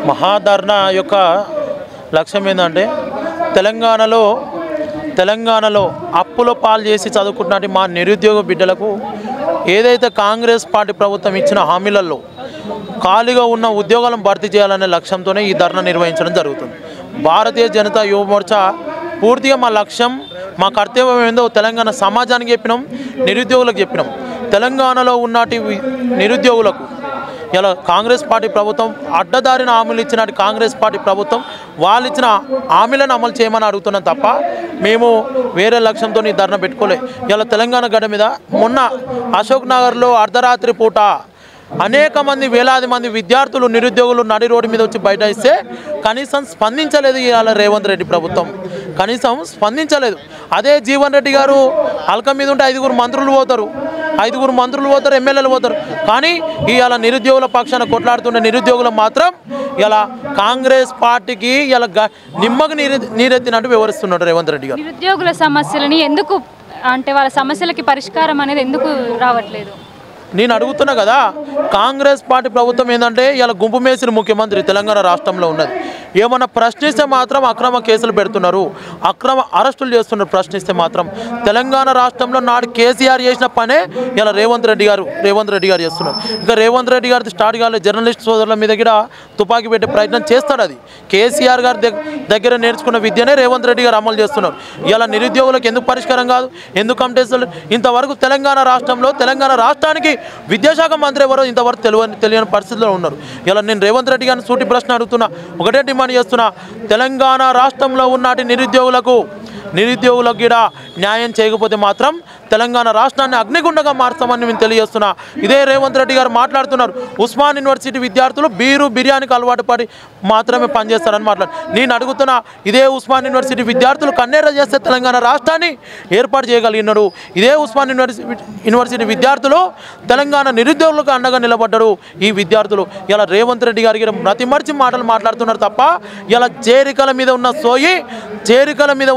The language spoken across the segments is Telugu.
మహాధర్నా యొక్క లక్ష్యం ఏంటంటే తెలంగాణలో అప్పుల పాలు చేసి చదువుకుంటున్న మా నిరుద్యోగ బిడ్డలకు ఏదైతే కాంగ్రెస్ పార్టీ ప్రభుత్వం ఇచ్చిన హామీలలో ఖాళీగా ఉన్న ఉద్యోగాలను భర్తీ చేయాలనే లక్ష్యంతోనే ఈ ధర్నా నిర్వహించడం జరుగుతుంది. భారతీయ జనతా యువ మోర్చా పూర్తిగా మా లక్ష్యం, మా కర్తవ్యం ఏందో తెలంగాణ సమాజానికి చెప్పినాం, నిరుద్యోగులకు చెప్పినాం. తెలంగాణలో ఉన్నటి నిరుద్యోగులకు ఇలా కాంగ్రెస్ పార్టీ ప్రభుత్వం అడ్డదారిన హామీలు ఇచ్చినట్టు కాంగ్రెస్ పార్టీ ప్రభుత్వం వాళ్ళు ఇచ్చిన హామీలను అమలు చేయమని అడుగుతున్నాం తప్ప మేము వేరే లక్ష్యంతో ఈ ధర్నా పెట్టుకోలే. ఇలా తెలంగాణ గడ్డ మీద మొన్న అశోక్ నగర్లో అర్ధరాత్రి పూట అనేక మంది వేలాది మంది విద్యార్థులు నిరుద్యోగులు నడి రోడ్డు మీద వచ్చి బైఠాయిస్తే కనీసం స్పందించలేదు ఇవాళ రేవంత్ రెడ్డి ప్రభుత్వం, కనీసం స్పందించలేదు. అదే జీవన్ రెడ్డి గారు అల్క మీద ఉంటే ఐదుగురు మంత్రులు పోతారు, ఎమ్మెల్యేలు పోతారు. కానీ ఇవాళ నిరుద్యోగుల పక్షాన కొట్లాడుతున్న నిరుద్యోగులు మాత్రం ఇలా కాంగ్రెస్ పార్టీకి ఇలా నిమ్మకు నీరెత్తినట్టు వివరిస్తున్నాడు రేవంత్ రెడ్డి గారు. నిరుద్యోగుల సమస్యలని ఎందుకు అంటే వాళ్ళ సమస్యలకి పరిష్కారం అనేది ఎందుకు రావట్లేదు? నేను అడుగుతున్నా కదా, కాంగ్రెస్ పార్టీ ప్రభుత్వం ఏంటంటే ఇలా గుంపు మేసిన ముఖ్యమంత్రి తెలంగాణ రాష్ట్రంలో ఉన్నది. ఏమన్నా ప్రశ్నిస్తే మాత్రం అక్రమ కేసులు పెడుతున్నారు, అక్రమ అరెస్టులు చేస్తున్నారు. ప్రశ్నిస్తే మాత్రం తెలంగాణ రాష్ట్రంలో నాడు కేసీఆర్ చేసిన పనే ఇలా రేవంత్ రెడ్డి గారు చేస్తున్నారు. ఇంకా రేవంత్ రెడ్డి గారి స్టార్ట్ కాలేదు, జర్నలిస్ట్ సోదరుల మీద కూడా తుపాకీ పెట్టే ప్రయత్నం చేస్తాడు. అది కేసీఆర్ గారి దగ్గర నేర్చుకున్న విద్యనే రేవంత్ రెడ్డి గారు అమలు చేస్తున్నారు. ఇలా నిరుద్యోగులకు ఎందుకు పరిష్కారం కాదు, ఎందుకు కంటెస్టులు? ఇంతవరకు తెలంగాణ రాష్ట్రానికి విద్యాశాఖ మంత్రి ఎవరో ఇంతవరకు తెలియని పరిస్థితిలో ఉన్నారు. ఇలా నేను రేవంత్ రెడ్డి గారిని సూటి ప్రశ్న అడుగుతున్నా, ఒకటే డిమాండ్ చేస్తున్నా, తెలంగాణ రాష్ట్రంలో ఉన్నటి నిరుద్యోగులకు కూడా న్యాయం చేయకపోతే మాత్రం తెలంగాణ రాష్ట్రాన్ని అగ్నిగుండగా మార్చామని నేను తెలియజేస్తున్నా. ఇదే రేవంత్ రెడ్డి గారు మాట్లాడుతున్నారు, ఉస్మాన్ యూనివర్సిటీ విద్యార్థులు బిర్యానీకి అలవాటు పడి మాత్రమే పనిచేస్తారని నేను అడుగుతున్నా, ఇదే ఉస్మాన్ యూనివర్సిటీ విద్యార్థులు కన్నెర్ర చేస్తే తెలంగాణ రాష్ట్రాన్ని ఏర్పాటు చేయగలిగినాడు. ఇదే ఉస్మాన్ యూనివర్సిటీ విద్యార్థులు తెలంగాణ నిరుద్యోగులకు అండగా నిలబడ్డారు. ఈ విద్యార్థులు ఇలా రేవంత్ రెడ్డి గారికి ప్రతిమర్చి మాటలు మాట్లాడుతున్నారు తప్ప ఇలా చేరికల మీద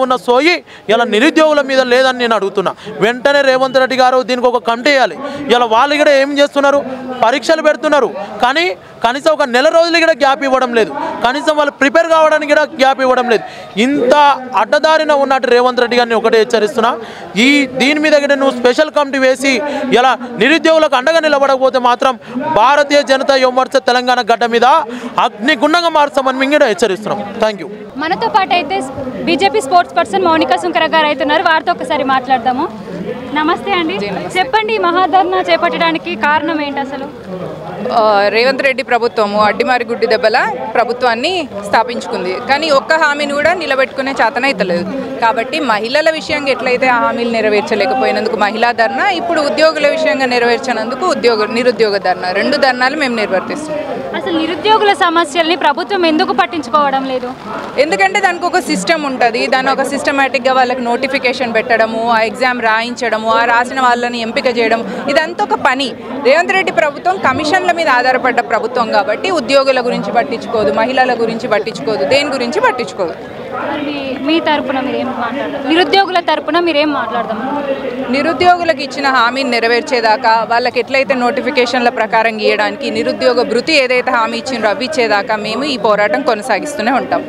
ఉన్న సోయి ఇలా నిరుద్యోగుల మీద లేదని నేను అడుగుతున్నా. వెంటనే రేవంత్ రెడ్డి గారు దీనికి ఒక కమిటీ వేయాలి. ఇలా వాళ్ళు కూడా ఏం చేస్తున్నారు, పరీక్షలు పెడుతున్నారు, కానీ కనీసం ఒక నెల రోజులు కూడా గ్యాప్ ఇవ్వడం లేదు, కనీసం వాళ్ళు ప్రిపేర్ కావడానికి కూడా గ్యాప్ ఇవ్వడం లేదు. ఇంత అడ్డదారిన ఉన్నట్టు రేవంత్ రెడ్డి గారిని ఒకటే హెచ్చరిస్తున్నా, దీని మీద కూడా నువ్వు స్పెషల్ కమిటీ వేసి ఇలా నిరుద్యోగులకు అండగా నిలబడకపోతే మాత్రం భారతీయ జనతా యువ మోర్చా తెలంగాణ గడ్డ మీద అగ్నిగుండంగా మార్చామని మేము కూడా హెచ్చరిస్తున్నాం. Thank you. మనతో పాటు అయితే BJP sports person Mounika Sunkara గారు అవుతున్నారు, వారితో ఒకసారి మాట్లాడదాము. నమస్తే అండి, చెప్పండి మహాధర్నా చేపట్టడానికి కారణం ఏంటి అసలు? రేవంత్ రెడ్డి ప్రభుత్వము అడ్డిమారి గుడ్డి దెబ్బల ప్రభుత్వాన్ని స్థాపించుకుంది, కానీ ఒక్క హామీని కూడా నిలబెట్టుకునే చేతనైతలేదు. కాబట్టి మహిళల విషయంగా ఎట్లయితే ఆ హామీలు నెరవేర్చలేకపోయినందుకు మహిళా ధర్నా, ఇప్పుడు ఉద్యోగుల విషయంగా నెరవేర్చినందుకు నిరుద్యోగ ధర్నా, రెండు ధర్నాలు మేము నిర్వర్తిస్తాం. అసలు నిరుద్యోగుల సమస్యల్ని ప్రభుత్వం ఎందుకు పట్టించుకోవడం లేదు? ఎందుకంటే దానికి ఒక సిస్టమ్ ఉంటుంది, దాని ఒక సిస్టమేటిక్గా వాళ్ళకి నోటిఫికేషన్ పెట్టడము, ఆ ఎగ్జామ్ రాయించడము, ఆ రాసిన వాళ్ళని ఎంపిక చేయడం, ఇదంతా ఒక పని. రేవంత్ రెడ్డి ప్రభుత్వం కమిషన్ల మీద ఆధారపడ్డ ప్రభుత్వం కాబట్టి ఉద్యోగుల గురించి పట్టించుకోదు, మహిళల గురించి పట్టించుకోదు, దేని గురించి పట్టించుకోదు. మీ తరపున మీరేం మాట్లాడదాం, నిరుద్యోగుల తరపున మీరేం మాట్లాడదాం? నిరుద్యోగులకు ఇచ్చిన హామీని నెరవేర్చేదాకా, వాళ్ళకి ఎట్లయితే నోటిఫికేషన్ల ప్రకారం గీయడానికి నిరుద్యోగ భృతి ఏదైతే హామీ ఇచ్చిండ్రో అవి ఇచ్చేదాకా మేము ఈ పోరాటం కొనసాగిస్తూనే ఉంటాం.